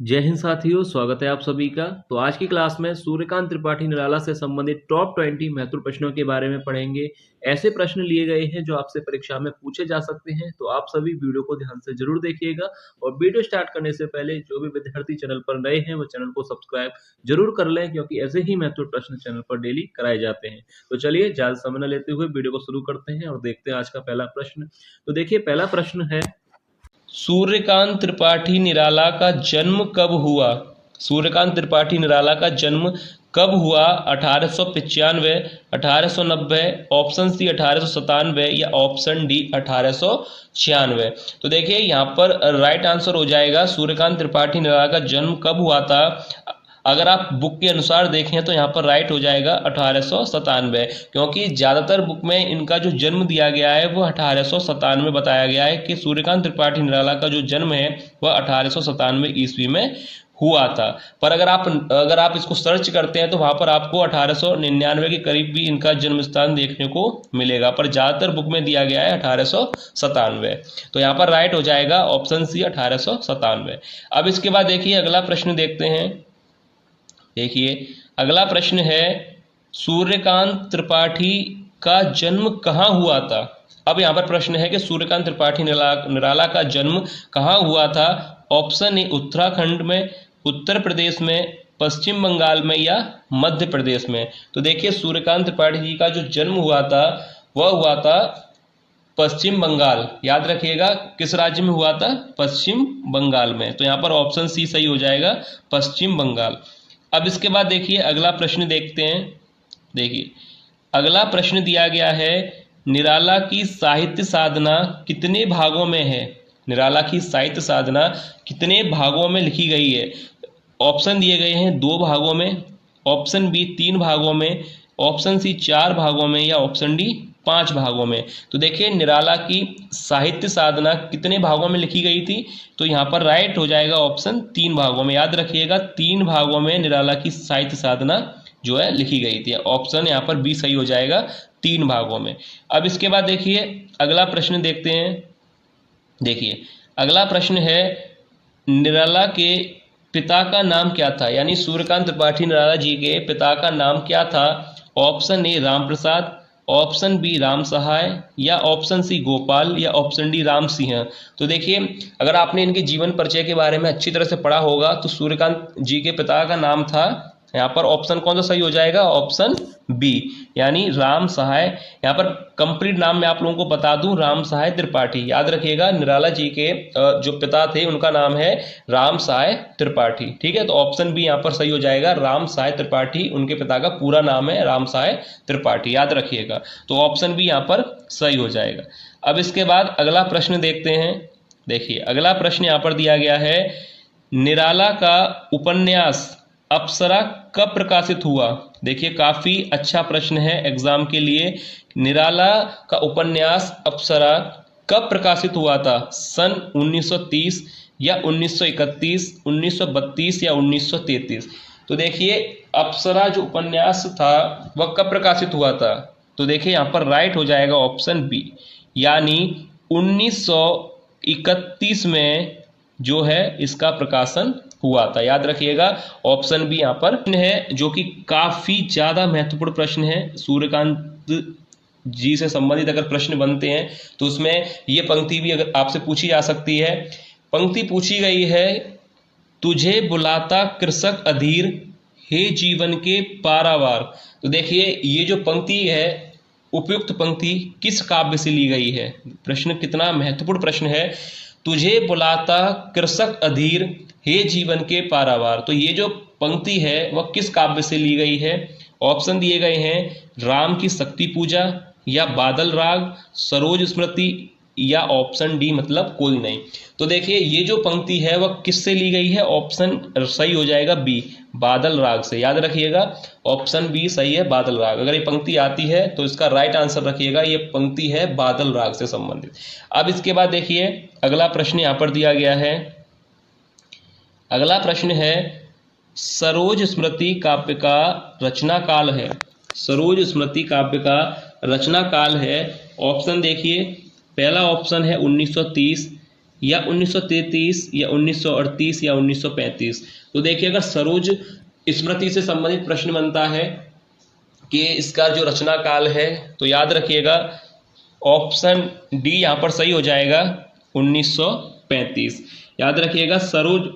जय हिंद साथियों, स्वागत है आप सभी का। तो आज की क्लास में सूर्यकांत त्रिपाठी निराला से संबंधित टॉप 20 महत्वपूर्ण प्रश्नों के बारे में पढ़ेंगे। ऐसे प्रश्न लिए गए हैं जो आपसे परीक्षा में पूछे जा सकते हैं, तो आप सभी वीडियो को ध्यान से जरूर देखिएगा। और वीडियो स्टार्ट करने से पहले जो भी विद्यार्थी चैनल पर नए हैं वो चैनल को सब्सक्राइब जरूर कर लें, क्योंकि ऐसे ही महत्वपूर्ण प्रश्न चैनल पर डेली कराए जाते हैं। तो चलिए ज्यादा समय न लेते हुए वीडियो को शुरू करते हैं और देखते हैं आज का पहला प्रश्न। तो देखिए, पहला प्रश्न है, सूर्यकांत त्रिपाठी निराला का जन्म कब हुआ? सूर्यकांत त्रिपाठी निराला का जन्म कब हुआ? 1895, 1890, ऑप्शन सी 1897 या ऑप्शन डी 1896। तो देखिए यहाँ पर राइट आंसर हो जाएगा सूर्यकांत त्रिपाठी निराला का जन्म कब हुआ था। अगर आप बुक के अनुसार देखें तो यहाँ पर राइट हो जाएगा 1897, क्योंकि ज़्यादातर बुक में इनका जो जन्म दिया गया है वो 1897 बताया गया है कि सूर्यकांत त्रिपाठी निराला का जो जन्म है वह 1897 ईस्वी में हुआ था। पर अगर आप इसको सर्च करते हैं तो वहाँ पर आपको 1899 के करीब भी इनका जन्म स्थान देखने को मिलेगा, पर ज़्यादातर बुक में दिया गया है 1897। तो यहाँ पर राइट हो जाएगा ऑप्शन सी 1897। अब इसके बाद देखिए अगला प्रश्न देखते हैं। देखिए अगला प्रश्न है, सूर्यकांत त्रिपाठी का जन्म कहाँ हुआ था? अब यहाँ पर प्रश्न है कि सूर्यकांत त्रिपाठी निराला का जन्म कहाँ हुआ था। ऑप्शन ए उत्तराखंड में, उत्तर प्रदेश में, पश्चिम बंगाल में या मध्य प्रदेश में। तो देखिए सूर्यकांत त्रिपाठी जी का जो जन्म हुआ था वह हुआ था पश्चिम बंगाल। याद रखिएगा किस राज्य में हुआ था? पश्चिम बंगाल में। तो यहाँ पर ऑप्शन सी सही हो जाएगा, पश्चिम बंगाल। अब इसके बाद देखिए अगला प्रश्न देखते हैं। देखिए अगला प्रश्न दिया गया है, निराला की साहित्य साधना कितने भागों में है? निराला की साहित्य साधना कितने भागों में लिखी गई है? ऑप्शन दिए गए हैं 2 भागों में, ऑप्शन बी 3 भागों में, ऑप्शन सी 4 भागों में या ऑप्शन डी 5 भागों में। तो देखिए निराला की साहित्य साधना कितने भागों में लिखी गई थी? तो यहाँ पर राइट हो जाएगा ऑप्शन 3 भागों में। याद रखिएगा 3 भागों में निराला की साहित्य साधना जो है लिखी गई थी। ऑप्शन यहाँ पर बी सही हो जाएगा, 3 भागों में। अब इसके बाद देखिए अगला प्रश्न देखते हैं। देखिए अगला प्रश्न है, निराला के पिता का नाम क्या था? यानी सूर्यकांत त्रिपाठी निराला जी के पिता का नाम क्या था? Option A Ram Prasad, option B Ram Sahay या ऑप्शन सी गोपाल या ऑप्शन डी राम सिंह। तो देखिए अगर आपने इनके जीवन परिचय के बारे में अच्छी तरह से पढ़ा होगा तो सूर्यकांत जी के पिता का नाम था, यहाँ पर ऑप्शन कौन सा सही हो जाएगा? ऑप्शन बी, यानी राम सहाय। यहाँ पर कंप्लीट नाम मैं आप लोगों को बता दूं, राम सहाय त्रिपाठी। याद रखिएगा निराला जी के जो पिता थे उनका नाम है राम सहाय त्रिपाठी। ठीक है, तो ऑप्शन बी यहाँ पर सही हो जाएगा, राम सहाय त्रिपाठी उनके पिता का पूरा नाम है, राम सहाय त्रिपाठी। याद रखिएगा, तो ऑप्शन बी यहाँ पर सही हो जाएगा। अब इसके बाद अगला प्रश्न देखते हैं। देखिए अगला प्रश्न यहाँ पर दिया गया है, निराला का उपन्यास अप्सरा कब प्रकाशित हुआ? देखिए काफी अच्छा प्रश्न है एग्जाम के लिए। निराला का उपन्यास अप्सरा कब प्रकाशित हुआ था? सन 1930 या 1931, 1932 या 1933। तो देखिए अप्सरा जो उपन्यास था वह कब प्रकाशित हुआ था? तो देखिए यहाँ पर राइट हो जाएगा ऑप्शन बी, यानी 1931 में जो है इसका प्रकाशन हुआ था। याद रखिएगा ऑप्शन बी यहाँ पर है, जो कि काफी ज्यादा महत्वपूर्ण प्रश्न है। सूर्यकांत जी से संबंधित अगर प्रश्न बनते हैं तो उसमें ये पंक्ति भी अगर आपसे पूछी जा सकती है। पंक्ति पूछी गई है, तुझे बुलाता कृषक अधीर, हे जीवन के पारावार। तो देखिए ये जो पंक्ति है, उपयुक्त पंक्ति किस काव्य से ली गई है? प्रश्न कितना महत्वपूर्ण प्रश्न है। तुझे बुलाता कृषक अधीर, हे जीवन के पारावार। तो ये जो पंक्ति है वह किस काव्य से ली गई है? ऑप्शन दिए गए हैं, राम की शक्ति पूजा या बादल राग, सरोज स्मृति या ऑप्शन डी मतलब कोई नहीं। तो देखिए ये जो पंक्ति है वह किससे ली गई है? ऑप्शन सही हो जाएगा बी, बादल राग से। याद रखिएगा ऑप्शन बी सही है, बादल राग। अगर ये पंक्ति आती है तो इसका राइट आंसर रखिएगा, ये पंक्ति है बादल राग से संबंधित। अब इसके बाद देखिए अगला प्रश्न यहाँ पर दिया गया है। अगला प्रश्न है, सरोज स्मृति काव्य का रचना काल है। सरोज स्मृति काव्य का रचना काल है। ऑप्शन देखिए, पहला ऑप्शन है 1930, या 1933 या 1938 या 1935? तो देखिए अगर सरोज स्मृति से संबंधित प्रश्न बनता है कि इसका जो रचना काल है, तो याद रखिएगा ऑप्शन डी यहाँ पर सही हो जाएगा 1935। याद रखिएगा सरोज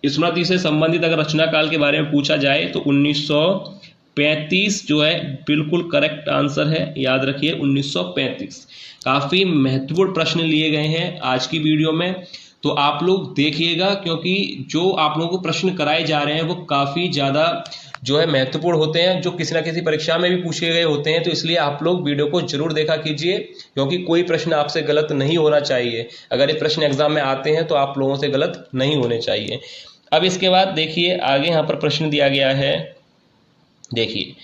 स्मृति से संबंधित अगर रचना काल के बारे में पूछा जाए तो 1935 जो है बिल्कुल करेक्ट आंसर है। याद रखिए 1935। काफ़ी महत्वपूर्ण प्रश्न लिए गए हैं आज की वीडियो में, तो आप लोग देखिएगा, क्योंकि जो आप लोगों को प्रश्न कराए जा रहे हैं वो काफ़ी ज़्यादा जो है महत्वपूर्ण होते हैं, जो किसी ना किसी परीक्षा में भी पूछे गए होते हैं। तो इसलिए आप लोग वीडियो को जरूर देखा कीजिए, क्योंकि कोई प्रश्न आपसे गलत नहीं होना चाहिए। अगर ये प्रश्न एग्जाम में आते हैं तो आप लोगों से गलत नहीं होने चाहिए। अब इसके बाद देखिए आगे यहाँ पर प्रश्न दिया गया है। देखिए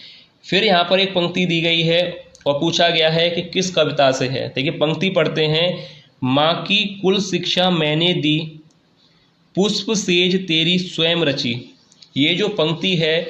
फिर यहाँ पर एक पंक्ति दी गई है और पूछा गया है कि किस कविता से है। देखिए पंक्ति पढ़ते हैं, माँ की कुल शिक्षा मैंने दी, पुष्प सेज तेरी स्वयं रची। ये जो पंक्ति है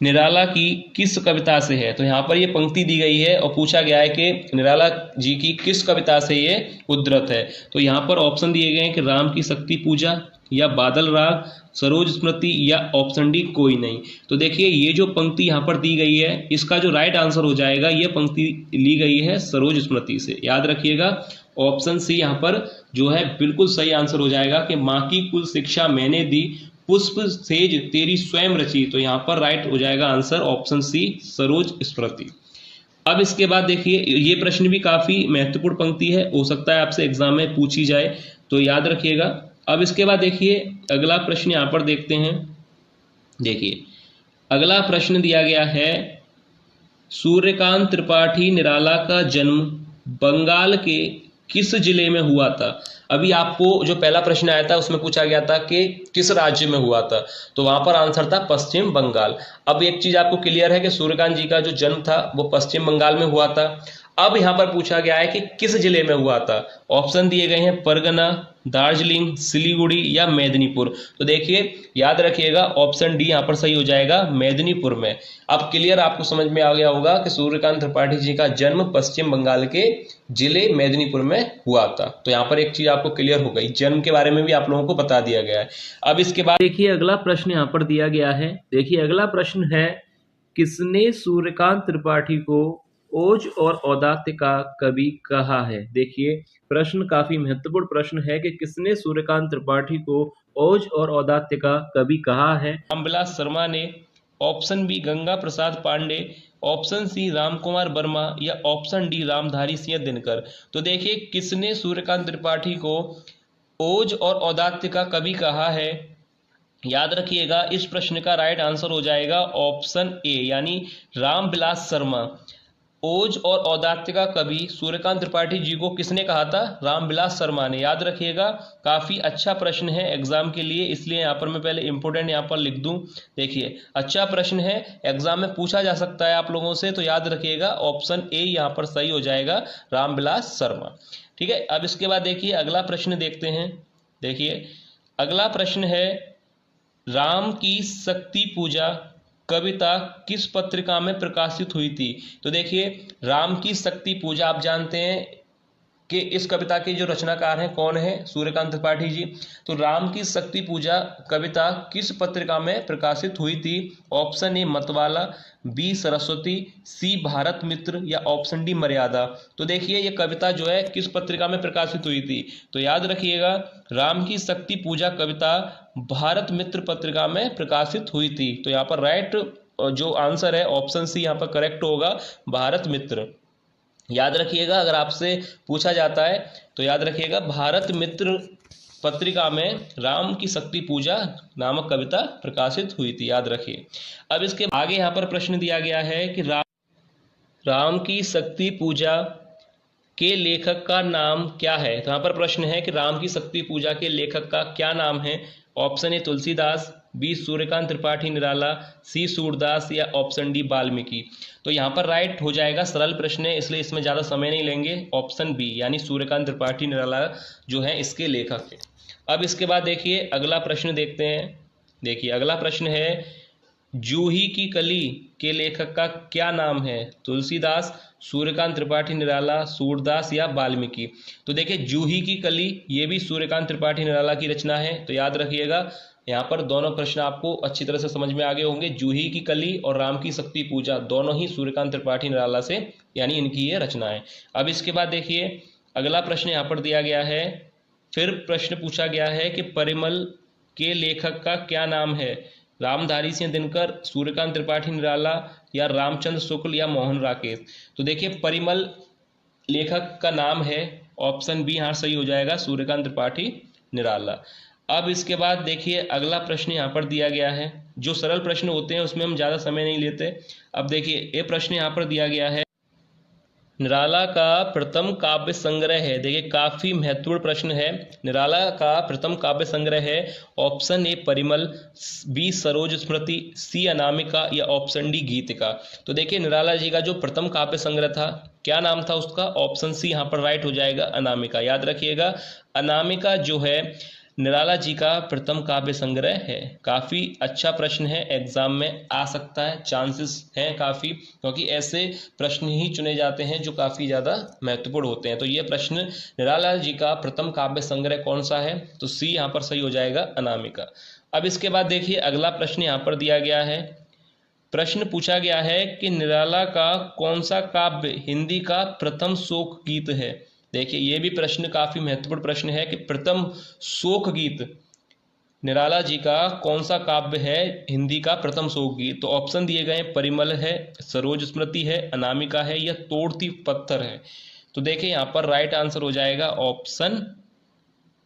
निराला की किस कविता से है? तो यहाँ पर ये पंक्ति दी गई है और पूछा गया है कि निराला जी की किस कविता से ये उद्धृत है। तो यहाँ पर ऑप्शन दिए गए हैं कि राम की शक्ति पूजा, या बादल राग, सरोज स्मृति, या ऑप्शन डी कोई नहीं। तो देखिए ये जो पंक्ति यहाँ पर दी गई है, इसका जो राइट आंसर हो जाएगा, ये पंक्ति ली गई है सरोज स्मृति से। याद रखिएगा ऑप्शन सी यहाँ पर जो है बिल्कुल सही आंसर हो जाएगा कि माँ की कुल शिक्षा मैंने दी, पुष्प सेज तेरी स्वयं रची। तो यहाँ पर राइट हो जाएगा आंसर ऑप्शन सी सरोज स्मृति। अब इसके बाद देखिए ये प्रश्न भी काफी महत्वपूर्ण पंक्ति है, हो सकता है आपसे एग्जाम में पूछी जाए, तो याद रखिएगा। अब इसके बाद देखिए अगला प्रश्न यहाँ पर देखते हैं। देखिए अगला प्रश्न दिया गया है, सूर्यकांत त्रिपाठी निराला का जन्म बंगाल के किस जिले में हुआ था? अभी आपको जो पहला प्रश्न आया था उसमें पूछा गया था कि किस राज्य में हुआ था, तो वहां पर आंसर था पश्चिम बंगाल। अब एक चीज आपको क्लियर है कि सूर्यकांत जी का जो जन्म था वो पश्चिम बंगाल में हुआ था। अब यहां पर पूछा गया है कि किस जिले में हुआ था। ऑप्शन दिए गए हैं परगना, दार्जिलिंग, सिलीगुड़ी या मेदिनीपुर। तो देखिए याद रखिएगा ऑप्शन डी यहाँ पर सही हो जाएगा मेदिनीपुर में। अब क्लियर आपको समझ में आ गया होगा कि सूर्यकांत त्रिपाठी जी का जन्म पश्चिम बंगाल के जिले मेदिनीपुर में हुआ था। तो यहाँ पर एक चीज आपको क्लियर हो गई, जन्म के बारे में भी आप लोगों को बता दिया गया है। अब इसके बाद देखिए अगला प्रश्न यहाँ पर दिया गया है। देखिए अगला प्रश्न है, किसने सूर्यकांत त्रिपाठी को ओज और औदात्य का कवि कहा है? देखिए प्रश्न काफी महत्वपूर्ण प्रश्न है कि किसने सूर्यकांत त्रिपाठी को ओज और औदात्य का कवि कहा है? रामविलास शर्मा ने, option B Ganga Prasad Pandey, option C Ram Kumar Verma, या ऑप्शन डी रामधारी सिंह दिनकर। तो देखिए किसने सूर्यकांत त्रिपाठी को ओज और औदात्य का कवि कहा है? याद रखिएगा इस प्रश्न का राइट आंसर हो जाएगा ऑप्शन ए, यानी रामविलास शर्मा। ओज और औदात्य का कवि सूर्यकांत त्रिपाठी जी को किसने कहा था? रामविलास शर्मा ने। याद रखिएगा काफी अच्छा प्रश्न है एग्जाम के लिए, इसलिए यहाँ पर मैं पहले इंपोर्टेंट यहाँ पर लिख दूं। देखिए अच्छा प्रश्न है, एग्जाम में पूछा जा सकता है आप लोगों से, तो याद रखिएगा ऑप्शन ए यहाँ पर सही हो जाएगा रामविलास शर्मा। ठीक है, अब इसके बाद देखिए अगला प्रश्न देखते हैं। देखिए अगला प्रश्न है, राम की शक्ति पूजा कविता किस पत्रिका में प्रकाशित हुई थी? तो देखिए राम की शक्ति पूजा आप जानते हैं कि इस कविता के जो रचनाकार हैं कौन है? सूर्यकांत त्रिपाठी जी। तो राम की शक्ति पूजा कविता किस पत्रिका में प्रकाशित हुई थी? ऑप्शन ए मतवाला, बी सरस्वती, सी भारत मित्र, या ऑप्शन डी मर्यादा। तो देखिए ये कविता जो है किस पत्रिका में प्रकाशित हुई थी? तो याद रखिएगा राम की शक्ति पूजा कविता भारत मित्र पत्रिका में प्रकाशित हुई थी। तो यहाँ पर राइट जो आंसर है ऑप्शन सी यहाँ पर करेक्ट होगा, भारत मित्र। याद रखिएगा अगर आपसे पूछा जाता है तो याद रखिएगा भारत मित्र पत्रिका में राम की शक्ति पूजा नामक कविता प्रकाशित हुई थी, याद रखिए। अब इसके आगे यहाँ पर प्रश्न दिया गया है कि राम की शक्ति पूजा के लेखक का नाम क्या है? तो यहाँ पर प्रश्न है कि राम की शक्ति पूजा के लेखक का क्या नाम है? Option A Tulsidas, B Suryakant Tripathi Nirala, C Surdas, या ऑप्शन डी वाल्मीकि। तो यहाँ पर राइट हो जाएगा, सरल प्रश्न है इसलिए इसमें ज़्यादा समय नहीं लेंगे, ऑप्शन बी यानी सूर्यकांत त्रिपाठी निराला जो है इसके लेखक है। अब इसके बाद देखिए अगला प्रश्न देखते हैं। देखिए अगला प्रश्न है, जूही की कली के लेखक का क्या नाम है? तुलसीदास, सूर्यकांत त्रिपाठी निराला, सूरदास या वाल्मीकि? तो देखिए जूही की कली ये भी सूर्यकांत त्रिपाठी निराला की रचना है। तो याद रखिएगा, यहाँ पर दोनों प्रश्न आपको अच्छी तरह से समझ में आ गए होंगे। जूही की कली और राम की शक्ति पूजा दोनों ही सूर्यकांत त्रिपाठी निराला से, यानी इनकी ये रचना है। अब इसके बाद देखिए अगला प्रश्न यहाँ पर दिया गया है। फिर प्रश्न पूछा गया है कि परिमल के लेखक का क्या नाम है? रामधारी सिंह दिनकर, सूर्यकांत त्रिपाठी निराला या रामचंद्र शुक्ल या मोहन राकेश? तो देखिए परिमल लेखक का नाम है, ऑप्शन बी यहाँ सही हो जाएगा, सूर्यकांत त्रिपाठी निराला। अब इसके बाद देखिए अगला प्रश्न यहाँ पर दिया गया है। जो सरल प्रश्न होते हैं उसमें हम ज़्यादा समय नहीं लेते। अब देखिए ये प्रश्न यहाँ पर दिया गया है, निराला का प्रथम काव्य संग्रह है। देखिए काफी महत्वपूर्ण प्रश्न है। निराला का प्रथम काव्य संग्रह है। Option A Parimal, B Saroj Smriti, C Anamika या ऑप्शन डी गीतिका? तो देखिए निराला जी का जो प्रथम काव्य संग्रह था, क्या नाम था उसका? ऑप्शन सी यहाँ पर राइट हो जाएगा, अनामिका। याद रखिएगा अनामिका जो है निराला जी का प्रथम काव्य संग्रह है। काफ़ी अच्छा प्रश्न है, एग्जाम में आ सकता है, चांसेस हैं काफ़ी, क्योंकि ऐसे प्रश्न ही चुने जाते हैं जो काफ़ी ज़्यादा महत्वपूर्ण होते हैं। तो ये प्रश्न निराला जी का प्रथम काव्य संग्रह कौन सा है? तो सी यहाँ पर सही हो जाएगा, अनामिका। अब इसके बाद देखिए अगला प्रश्न यहाँ पर दिया गया है। प्रश्न पूछा गया है कि निराला का कौन सा काव्य हिंदी का प्रथम शोक गीत है? देखिए ये भी प्रश्न काफी महत्वपूर्ण प्रश्न है कि प्रथम शोक गीत निराला जी का कौन सा काव्य है हिंदी का प्रथम शोक गीत? तो ऑप्शन दिए गए परिमल है, सरोज स्मृति है, अनामिका है या तोड़ती पत्थर है? तो देखिए यहाँ पर राइट आंसर हो जाएगा ऑप्शन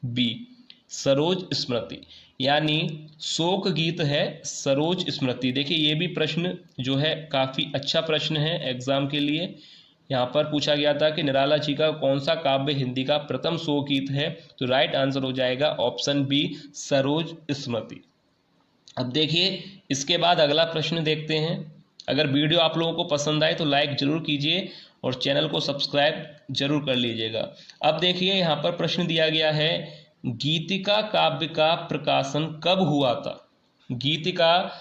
बी, सरोज स्मृति, यानी शोक गीत है सरोज स्मृति। देखिए ये भी प्रश्न जो है काफी अच्छा प्रश्न है एग्जाम के लिए। यहाँ पर पूछा गया था कि निराला जी का कौन सा काव्य हिंदी का प्रथम शोक गीत है? तो राइट आंसर हो जाएगा ऑप्शन बी, सरोज स्मृति। अब देखिए इसके बाद अगला प्रश्न देखते हैं। अगर वीडियो आप लोगों को पसंद आए तो लाइक जरूर कीजिए और चैनल को सब्सक्राइब जरूर कर लीजिएगा। अब देखिए यहाँ पर प्रश्न दिया गया है, गीतिका काव्य का प्रकाशन कब हुआ था? गीतिका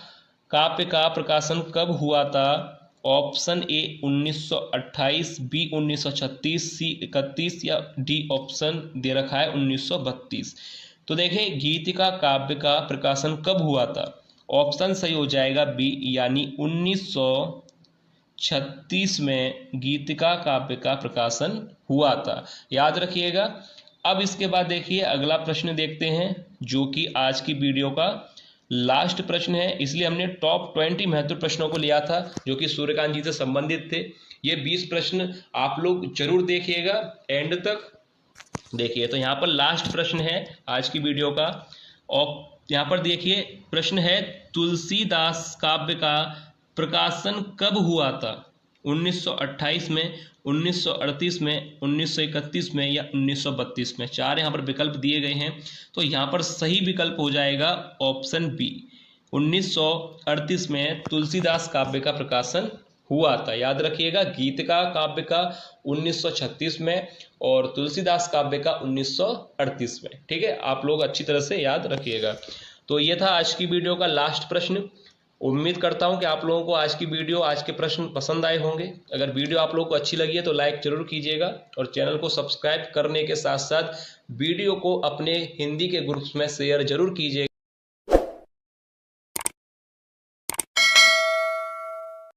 काव्य का प्रकाशन कब हुआ था? ऑप्शन ए 1928, बी 1936, सी 31 या डी ऑप्शन दे रखा है 1932। तो देखिए गीतिका काव्य का प्रकाशन कब हुआ था? ऑप्शन सही हो जाएगा बी, यानी 1936 में गीतिका काव्य का प्रकाशन हुआ था। याद रखिएगा। अब इसके बाद देखिए अगला प्रश्न देखते हैं, जो कि आज की वीडियो का लास्ट प्रश्न है। इसलिए हमने टॉप 20 महत्वपूर्ण प्रश्नों को लिया था जो कि सूर्यकांत जी से संबंधित थे। ये 20 प्रश्न आप लोग जरूर देखिएगा, एंड तक देखिए। तो यहाँ पर लास्ट प्रश्न है आज की वीडियो का, और यहाँ पर देखिए प्रश्न है, तुलसीदास काव्य का प्रकाशन कब हुआ था? 1928 में, 1938 में, 1931 में या 1932 में? चार यहाँ पर विकल्प दिए गए हैं। तो यहाँ पर सही विकल्प हो जाएगा ऑप्शन बी, 1938 में तुलसीदास काव्य का प्रकाशन हुआ था। याद रखिएगा, गीतिका काव्य का 1936 में और तुलसीदास काव्य का 1938 में। ठीक है, आप लोग अच्छी तरह से याद रखिएगा। तो ये था आज की वीडियो का लास्ट प्रश्न। उम्मीद करता हूं कि आप लोगों को आज की वीडियो, आज के प्रश्न पसंद आए होंगे। अगर वीडियो आप लोगों को अच्छी लगी है तो लाइक जरूर कीजिएगा और चैनल को सब्सक्राइब करने के साथ साथ वीडियो को अपने हिंदी के ग्रुप्स में शेयर जरूर कीजिएगा।